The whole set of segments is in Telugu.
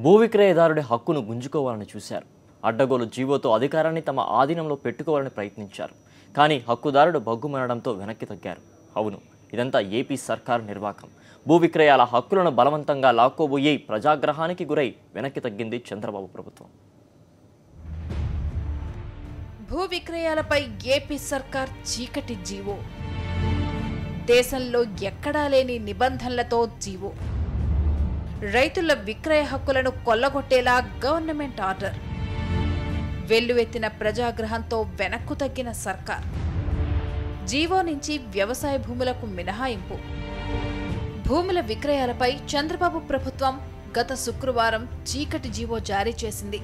భూ విక్రయదారుడి హక్కును గుంజుకోవాలని చూశారు. అడ్డగోలు జీవోతో అధికారాన్ని తమ ఆధీనంలో పెట్టుకోవాలని ప్రయత్నించారు. కానీ హక్కుదారుడు బగ్గుమనడంతో వెనక్కి తగ్గారు. అవును, ఇదంతా ఏపీ సర్కార్ నిర్వాకం. భూ విక్రయాల హక్కులను బలవంతంగా లాక్కోబోయి ప్రజాగ్రహానికి గురై వెనక్కి తగ్గింది చంద్రబాబు ప్రభుత్వం. భూ విక్రయాలపై ఏపీ సర్కార్ చీకటి జీవో. దేశంలో ఎక్కడా లేని నిబంధనలతో జీవో. రైతుల విక్రయ హక్కులను కొల్లగొట్టేలా గవర్నమెంట్ ఆర్డర్. వెల్లువెత్తిన ప్రజాగ్రహంతో వెనక్కు తగ్గిన సర్కార్. జీవో నుంచి వ్యవసాయ భూములకు మినహాయింపు. భూముల విక్రయాలపై చంద్రబాబు ప్రభుత్వం గత శుక్రవారం చీకటి జీవో జారీ చేసింది.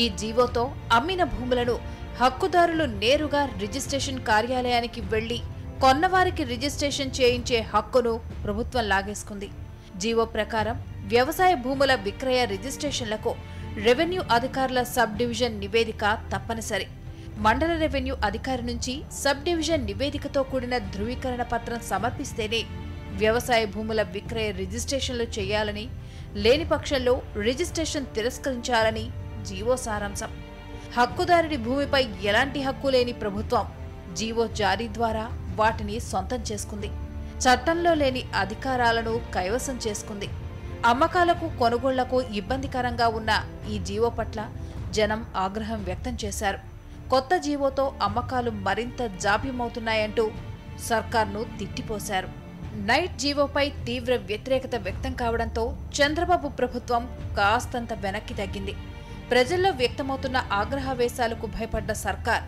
ఈ జీవోతో అమ్మిన భూములను హక్కుదారులు నేరుగా రిజిస్ట్రేషన్ కార్యాలయానికి వెళ్లి కొన్నవారికి రిజిస్ట్రేషన్ చేయించే హక్కును ప్రభుత్వం లాగేసుకుంది. జీవో ప్రకారం వ్యవసాయ భూముల విక్రయ రిజిస్ట్రేషన్లకు రెవెన్యూ అధికారుల సబ్ డివిజన్ నివేదిక తప్పనిసరి. మండల రెవెన్యూ అధికారి నుంచి సబ్ డివిజన్ నివేదికతో కూడిన ధృవీకరణ పత్రం సమర్పిస్తేనే వ్యవసాయ భూముల విక్రయ రిజిస్ట్రేషన్లు చేయాలని, లేని పక్షంలో రిజిస్ట్రేషన్ తిరస్కరించాలని జీవో సారాంశం. హక్కుదారుడి భూమిపై ఎలాంటి హక్కు లేని ప్రభుత్వం జీవో జారీ ద్వారా వాటిని సొంతం చేసుకుంది. చట్టంలో లేని అధికారాలను కైవసం చేసుకుంది. అమ్మకాలకు, కొనుగోళ్లకు ఇబ్బందికరంగా ఉన్న ఈ జీవో పట్ల జనం ఆగ్రహం వ్యక్తం చేశారు. కొత్త జీవోతో అమ్మకాలు మరింత జాప్యమవుతున్నాయంటూ సర్కార్ను తిట్టిపోశారు. నైట్ జీవోపై తీవ్ర వ్యతిరేకత వ్యక్తం కావడంతో చంద్రబాబు ప్రభుత్వం కాస్తంత వెనక్కి తగ్గింది. ప్రజల్లో వ్యక్తమవుతున్న ఆగ్రహావేశాలకు భయపడ్డ సర్కార్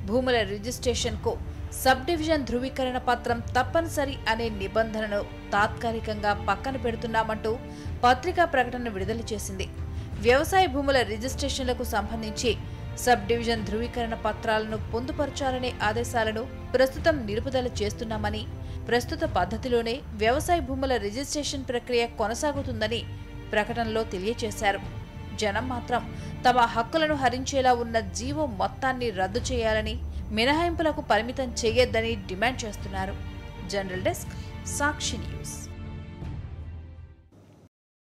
భూముల రిజిస్ట్రేషన్కు సబ్ డివిజన్ ధృవీకరణ పత్రం తప్పనిసరి అనే నిబంధనను తాత్కాలికంగా పక్కన పెడుతున్నామంటూ పత్రికా ప్రకటన విడుదల చేసింది. వ్యవసాయ భూముల రిజిస్ట్రేషన్లకు సంబంధించి సబ్ డివిజన్ ధృవీకరణ పత్రాలను పొందుపరచాలనే ఆదేశాలను ప్రస్తుతం నిలుపుదల చేస్తున్నామని, ప్రస్తుత పద్ధతిలోనే వ్యవసాయ భూముల రిజిస్ట్రేషన్ ప్రక్రియ కొనసాగుతుందని ప్రకటనలో తెలియజేశారు. జనం మాత్రం తమ హక్కులను హరించేలా ఉన్న జీవో మొత్తాన్ని రద్దు చేయాలని, మినహాయింపులకు పరిమితం చేయొద్దని డిమాండ్ చేస్తున్నారు. జనరల్ డెస్క్, సాక్షి న్యూస్.